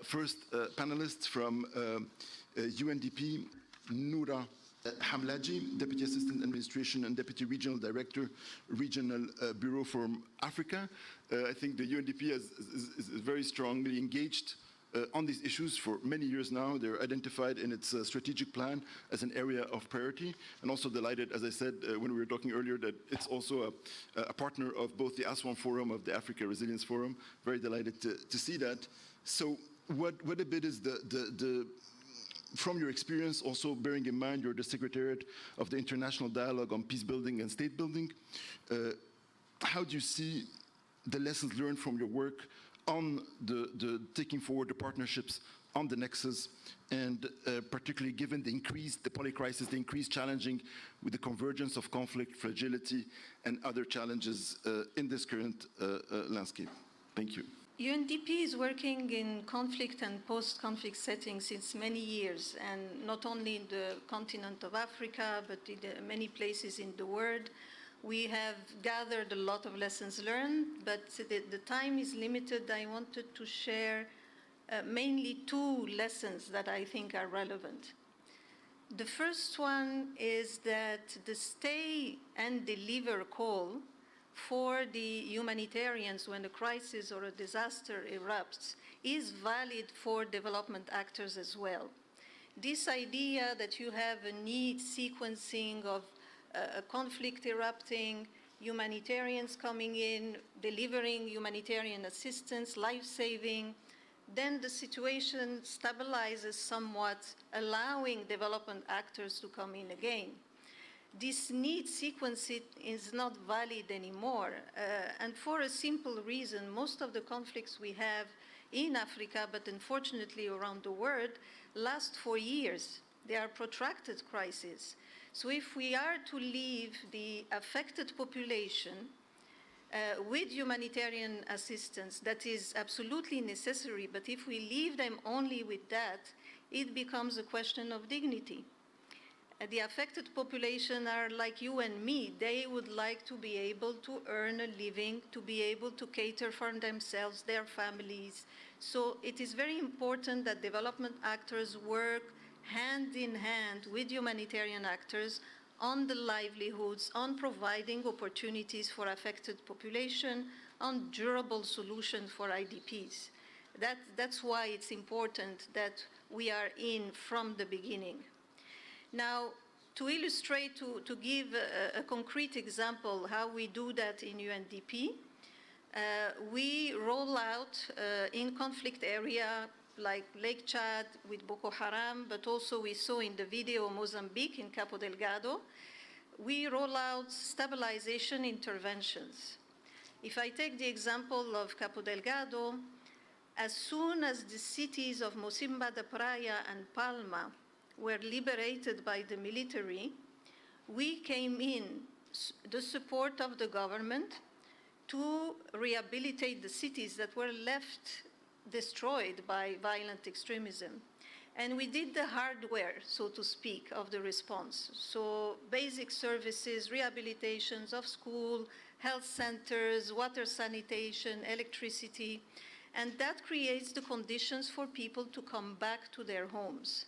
First panelists from UNDP, Noura Hamlaji, Deputy Assistant Administration and Deputy Regional Director, Regional Bureau for Africa. I think the UNDP is very strongly engaged on these issues for many years now. They're identified in its strategic plan as an area of priority, and also delighted, as I said when we were talking earlier, that it's also a partner of both the Aswan Forum, of the Africa Resilience Forum. Very delighted to see that. So what a bit is from your experience, also bearing in mind you're the Secretariat of the International Dialogue on Peace Building and State Building, how do you see the lessons learned from your work on the taking forward the partnerships on the nexus, and particularly given the polycrisis, the increased challenging with the convergence of conflict, fragility, and other challenges in this current landscape? Thank you. UNDP is working in conflict and post-conflict settings since many years, and not only in the continent of Africa, but in many places in the world. We have gathered a lot of lessons learned, but the time is limited. I wanted to share mainly two lessons that I think are relevant. The first one is that the stay and deliver call for the humanitarians when a crisis or a disaster erupts is valid for development actors as well. This idea that you have a need sequencing of a conflict erupting, humanitarians coming in, delivering humanitarian assistance, life-saving, then the situation stabilizes somewhat, allowing development actors to come in again. This need sequence is not valid anymore, and for a simple reason. Most of the conflicts we have in Africa, but unfortunately around the world, last for years. They are protracted crises. So if we are to leave the affected population with humanitarian assistance, that is absolutely necessary, but if we leave them only with that, it becomes a question of dignity. The affected population are like you and me. They would like to be able to earn a living, to be able to cater for themselves, their families. So it is very important that development actors work hand in hand with humanitarian actors on the livelihoods, on providing opportunities for affected population, on durable solutions for IDPs. That's why it's important that we are in from the beginning. Now, to illustrate, to give a concrete example how we do that in UNDP, we roll out in conflict area like Lake Chad with Boko Haram, but also we saw in the video Mozambique in Cabo Delgado, we roll out stabilization interventions. If I take the example of Cabo Delgado, as soon as the cities of Mocimboa da Praia and Palma were liberated by the military, we came in the support of the government to rehabilitate the cities that were left destroyed by violent extremism. And we did the hardware, so to speak, of the response. So basic services, rehabilitations of school, health centers, water sanitation, electricity, and that creates the conditions for people to come back to their homes.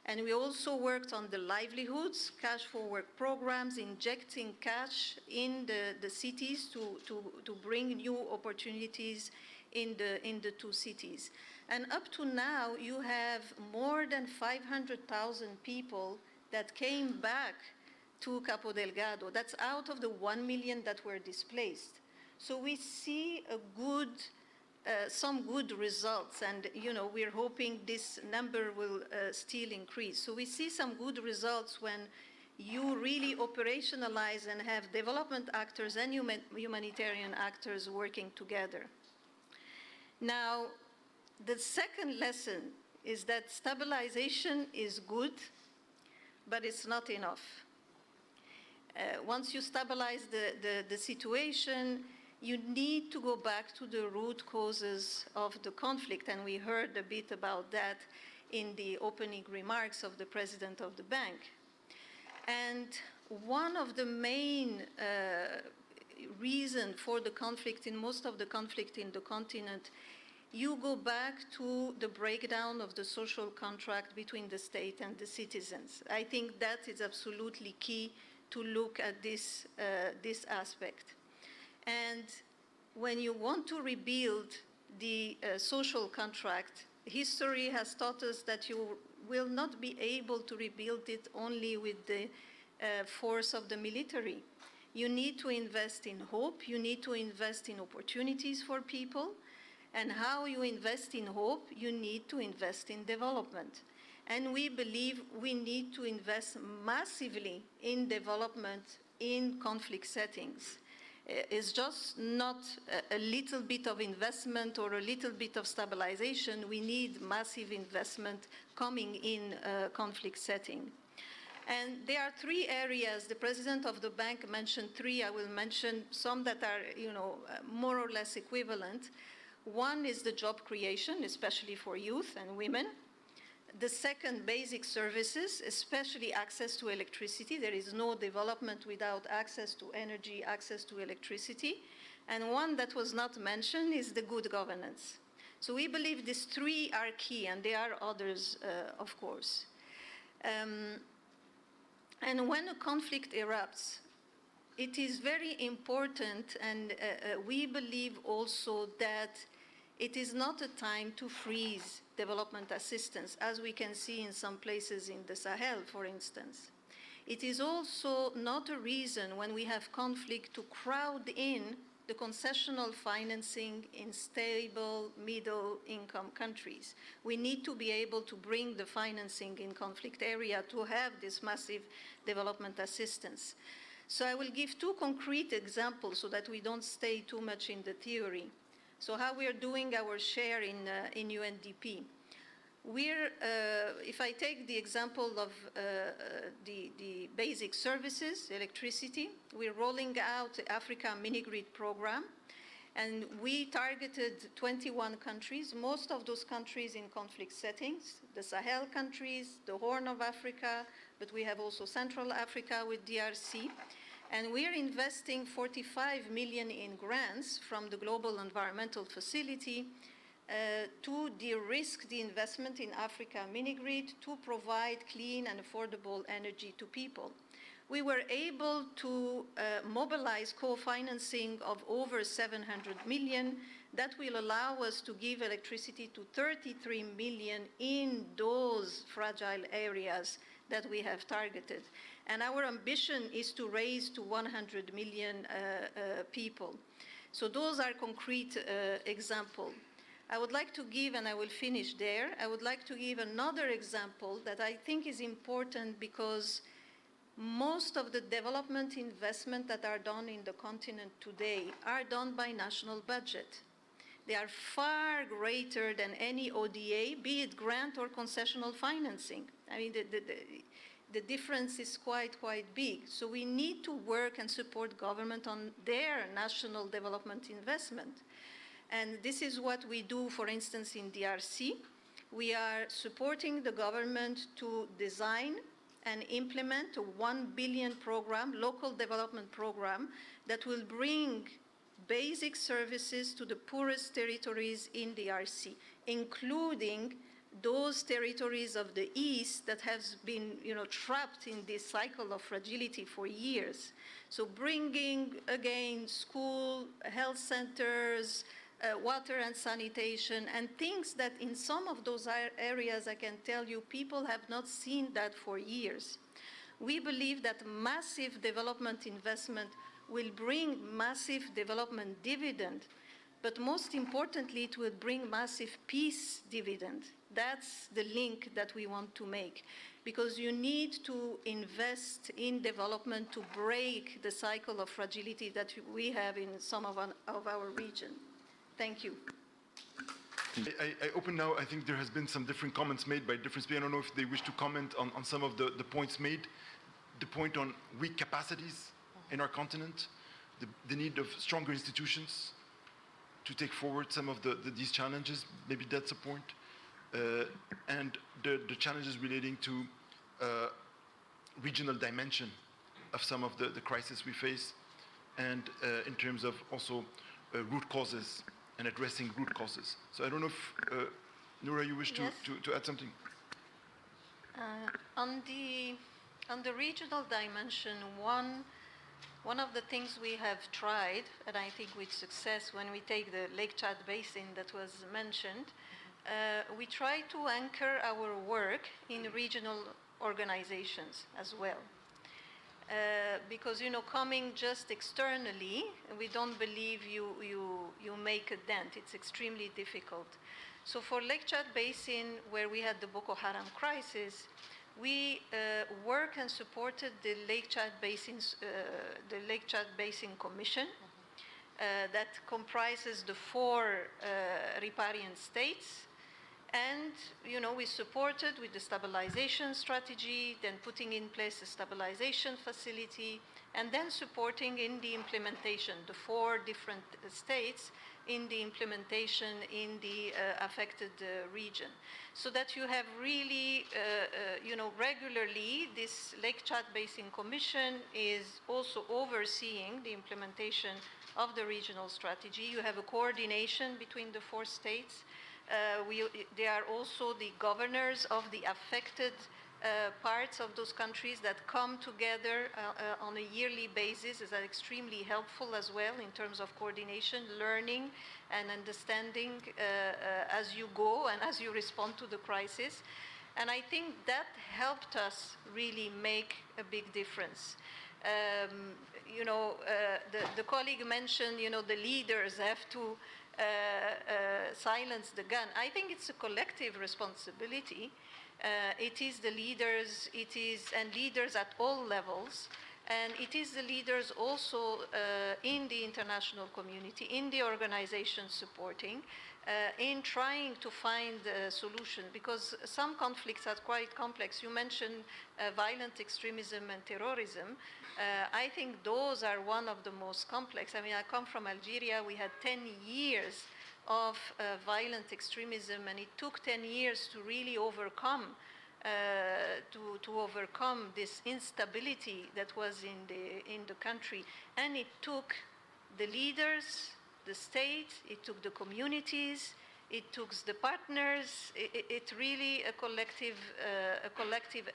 And we also worked on the livelihoods, cash for work programs, injecting cash in the cities to bring new opportunities in the two cities. And up to now, you have more than 500,000 people that came back to Cabo Delgado. That's out of the 1 million that were displaced. So we see some good results, and we're hoping this number will still increase. So we see some good results when you really operationalize and have development actors and humanitarian actors working together. Now, the second lesson is that stabilization is good, but it's not enough. Once you stabilize the situation, you need to go back to the root causes of the conflict, and we heard a bit about that in the opening remarks of the president of the bank. And one of the main reasons for the conflict, in most of the conflict in the continent, you go back to the breakdown of the social contract between the state and the citizens. I think that is absolutely key to look at this aspect. And when you want to rebuild the social contract, history has taught us that you will not be able to rebuild it only with the force of the military. You need to invest in hope, you need to invest in opportunities for people, and how you invest in hope, you need to invest in development. And we believe we need to invest massively in development in conflict settings. It's just not a little bit of investment or a little bit of stabilization. We need massive investment coming in a conflict setting. And there are three areas. The president of the bank mentioned three. I will mention some that are, more or less equivalent. One is the job creation, especially for youth and women. The second, basic services, especially access to electricity. There is no development without access to energy, access to electricity. And one that was not mentioned is the good governance. So we believe these three are key, and there are others, of course. And when a conflict erupts, it is very important, and we believe also that it is not a time to freeze development assistance, as we can see in some places in the Sahel, for instance. It is also not a reason when we have conflict to crowd in the concessional financing in stable middle-income countries. We need to be able to bring the financing in conflict area to have this massive development assistance. So I will give two concrete examples so that we don't stay too much in the theory. So how we are doing our share in UNDP. If I take the example of the basic services, electricity, we're rolling out the Africa mini-grid program, and we targeted 21 countries, most of those countries in conflict settings, the Sahel countries, the Horn of Africa, but we have also Central Africa with DRC. And we're investing 45 million in grants from the Global Environmental Facility to de-risk the investment in Africa mini-grid to provide clean and affordable energy to people. We were able to mobilize co-financing of over 700 million. That will allow us to give electricity to 33 million in those fragile areas that we have targeted. And our ambition is to raise to 100 million people. So those are concrete examples. I would like to give, and I will finish there, I would like to give another example that I think is important because most of the development investment that are done in the continent today are done by national budget. They are far greater than any ODA, be it grant or concessional financing. I mean, the difference is quite big. So we need to work and support government on their national development investment. And this is what we do, for instance, in DRC. We are supporting the government to design and implement a 1 billion program, local development program, that will bring basic services to the poorest territories in DRC, including those territories of the East that have been, trapped in this cycle of fragility for years. So bringing, again, school, health centers, water and sanitation, and things that in some of those areas, I can tell you, people have not seen that for years. We believe that massive development investment will bring massive development dividend, but most importantly, it will bring massive peace dividend. That's the link that we want to make, because you need to invest in development to break the cycle of fragility that we have in some of our region. Thank you. I open now. I think there has been some different comments made by different speakers. I don't know if they wish to comment on some of the points made. The point on weak capacities in our continent, the need of stronger institutions to take forward some of these challenges. Maybe that's a point. And the challenges relating to regional dimension of some of the crises we face, and in terms of also root causes and addressing root causes. So I don't know if, Noura, you wish Yes. to add something? On the regional dimension, one of the things we have tried, and I think with success, when we take the Lake Chad Basin that was mentioned, we try to anchor our work in regional organizations as well. Because, coming just externally, we don't believe you make a dent. It's extremely difficult. So for Lake Chad Basin, where we had the Boko Haram crisis, we work and supported the Lake Chad Basin Commission that comprises the 4 riparian states. And, we supported with the stabilization strategy, then putting in place a stabilization facility, and then supporting in the implementation, the 4 different states in the implementation in the affected region. So that you have really, regularly, this Lake Chad Basin Commission is also overseeing the implementation of the regional strategy. You have a coordination between the 4 states. They are also the governors of the affected parts of those countries that come together on a yearly basis is extremely helpful as well in terms of coordination, learning, and understanding as you go and as you respond to the crisis. And I think that helped us really make a big difference. The colleague mentioned, the leaders have to silence the gun. I think it's a collective responsibility. It is the leaders, and leaders at all levels, and it is the leaders also in the international community, in the organizations supporting, in trying to find a solution, because some conflicts are quite complex. You mentioned violent extremism and terrorism. I think those are one of the most complex. I mean, I come from Algeria. We had 10 years of violent extremism, and it took 10 years to really overcome this instability that was in the country. And it took the leaders, the state, it took the communities, it took the partners. It's really a collective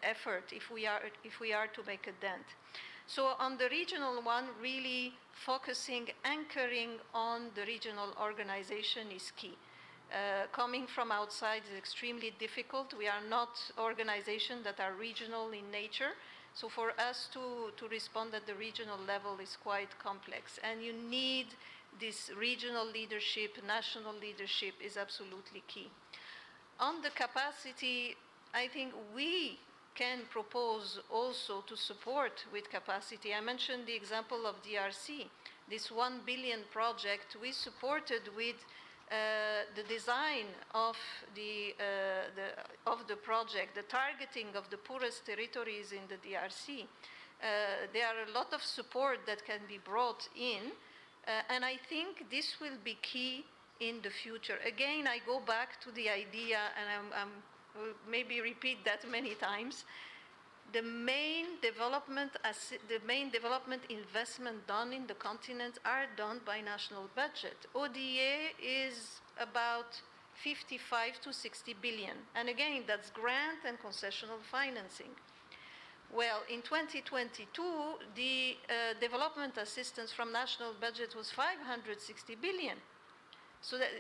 effort if we are to make a dent. So on the regional one, really focusing, anchoring on the regional organization is key. Coming from outside is extremely difficult. We are not organizations that are regional in nature. So for us to respond at the regional level is quite complex. And you need this regional leadership, national leadership is absolutely key. On the capacity, I think we can propose also to support with capacity. I mentioned the example of DRC. This 1 billion project we supported with the design of the project, the targeting of the poorest territories in the DRC. There are a lot of support that can be brought in, and I think this will be key in the future. Again, I go back to the idea, and I'm maybe repeat that many times. The main development investment done in the continent are done by national budget. ODA is about 55 to 60 billion. And again, that's grant and concessional financing. Well, in 2022, the development assistance from national budget was 560 billion. So that,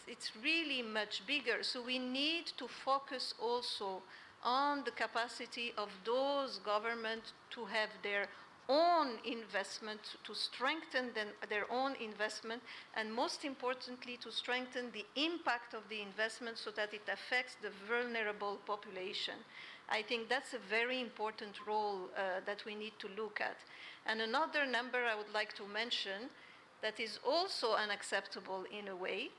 it's really much bigger. So we need to focus also on the capacity of those governments to have their own investment, to strengthen their own investment, and most importantly, to strengthen the impact of the investment so that it affects the vulnerable population. I think that's a very important role that we need to look at. And another number I would like to mention that is also unacceptable in a way,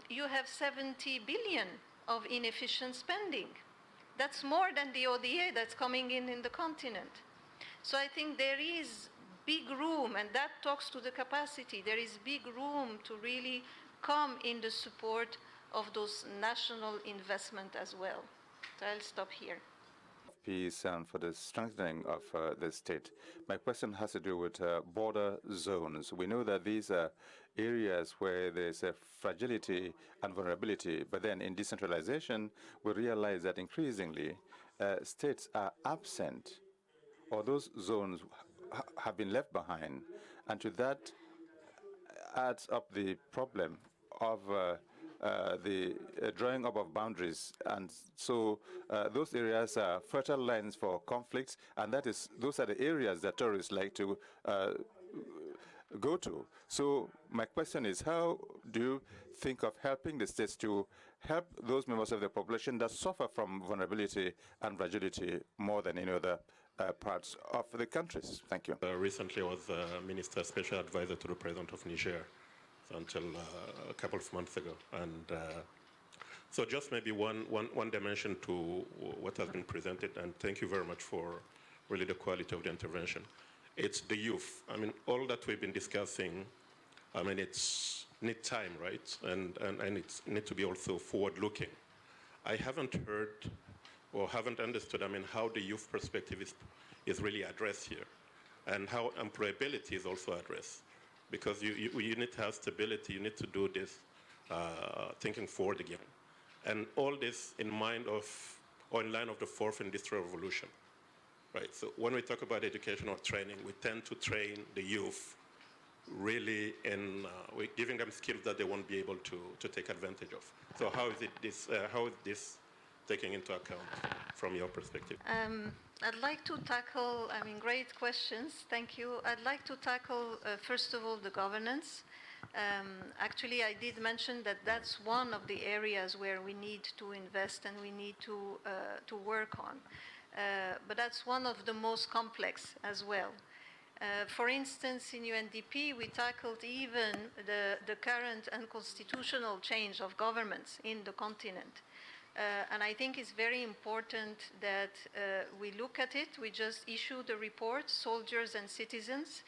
you have 70 billion of inefficient spending. That's more than the ODA that's coming in the continent. So I think there is big room, and that talks to the capacity. There is big room to really come in the support of those national investment as well. So I'll stop here. peace and for the strengthening of the state. My question has to do with border zones. We know that these are areas where there's a fragility and vulnerability, but then in decentralization, we realize that increasingly states are absent, or those zones have been left behind, and to that adds up the problem of the drawing up of boundaries, and so those areas are fertile lands for conflicts, and those are the areas that terrorists like to go to. So my question is, how do you think of helping the states to help those members of the population that suffer from vulnerability and fragility more than any other parts of the countries? Thank you. Recently, I was Minister Special Advisor to the President of Niger until a couple of months ago. And so just maybe one dimension to what has been presented, and thank you very much for really the quality of the intervention. It's the youth. I mean, all that we've been discussing, I mean, it's need time, right? And it need to be also forward-looking. I haven't heard or haven't understood, I mean, how the youth perspective is really addressed here, and how employability is also addressed. Because you need to have stability, you need to do this thinking forward again. And all this in mind of, or in line of the fourth industrial revolution, right? So when we talk about education or training, we tend to train the youth really in, we're giving them skills that they won't be able to take advantage of. So how is this taking into account from your perspective? I'd like to tackle, I mean, great questions, thank you. I'd like to tackle, first of all, the governance. Actually, I did mention that that's one of the areas where we need to invest and we need to work on. But that's one of the most complex as well. For instance, in UNDP, we tackled even the current unconstitutional change of governments in the continent. And I think it's very important that we look at it. We just issued a report, Soldiers and Citizens,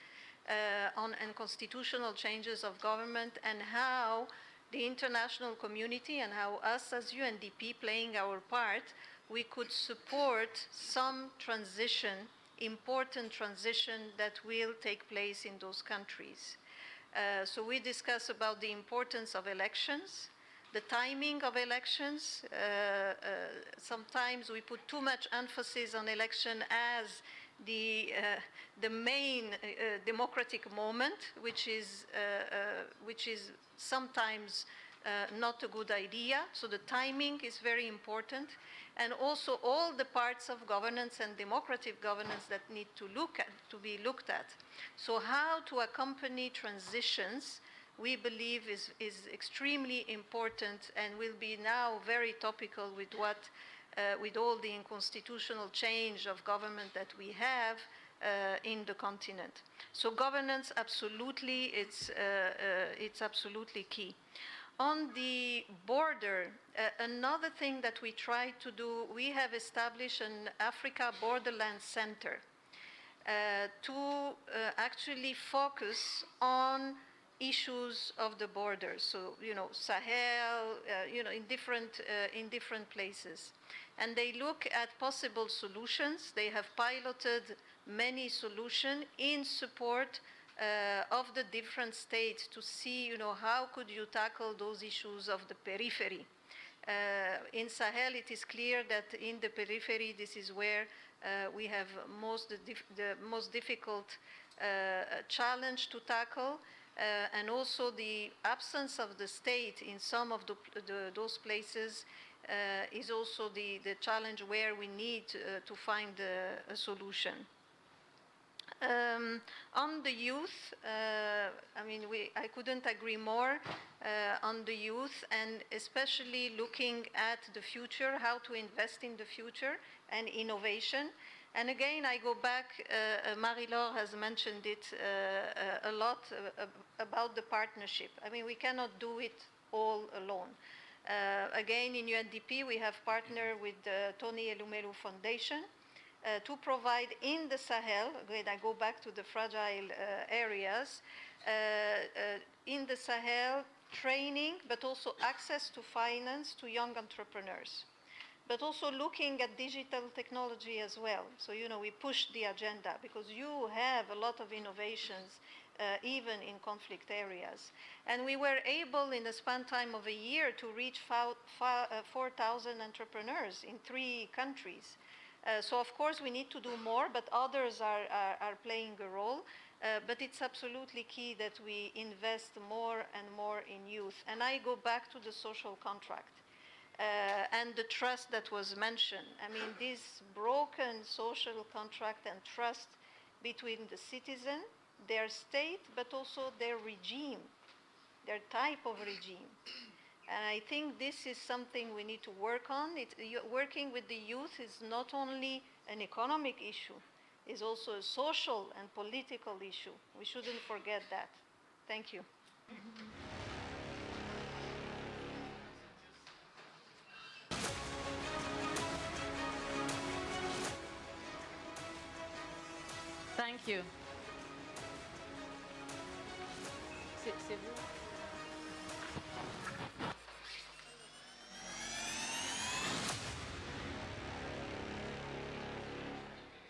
on unconstitutional changes of government and how the international community and how us as UNDP playing our part, we could support some transition, important transition that will take place in those countries. So we discuss about the importance of elections, the timing of elections. Sometimes we put too much emphasis on election as the main democratic moment, which is sometimes not a good idea. So the timing is very important, and also all the parts of governance and democratic governance that need to be looked at. So how to accompany transitions, we believe is extremely important and will be now very topical with with all the unconstitutional change of government that we have in the continent. So governance, absolutely, it's absolutely key. On the border, another thing that we try to do, we have established an Africa Borderland Center to actually focus on issues of the border. So, Sahel, in different places. And they look at possible solutions. They have piloted many solutions in support of the different states to see, how could you tackle those issues of the periphery. In Sahel, it is clear that in the periphery, this is where we have the most difficult challenge to tackle. And also the absence of the state in some of those places is also the challenge where we need to find a solution. On the youth, I couldn't agree more on the youth, and especially looking at the future, how to invest in the future and innovation. And again, I go back, Marie-Laure has mentioned it a lot about the partnership. We cannot do it all alone. Again, in UNDP, we have partnered with the Tony Elumelu Foundation to provide in the Sahel, again, I go back to the fragile areas, in the Sahel, training, but also access to finance to young entrepreneurs. but also looking at digital technology as well. So, we push the agenda because you have a lot of innovations, even in conflict areas. And we were able, in the span time of a year, to reach 4,000 entrepreneurs in 3 countries. So, of course, we need to do more, but others are playing a role. But it's absolutely key that we invest more and more in youth. And I go back to the social contract. And the trust that was mentioned. I mean, this broken social contract and trust between the citizen, their state, but also their regime, their type of regime. And I think this is something we need to work on. Working with the youth is not only an economic issue, it's also a social and political issue. We shouldn't forget that. Thank you. Thank you. C'est vous.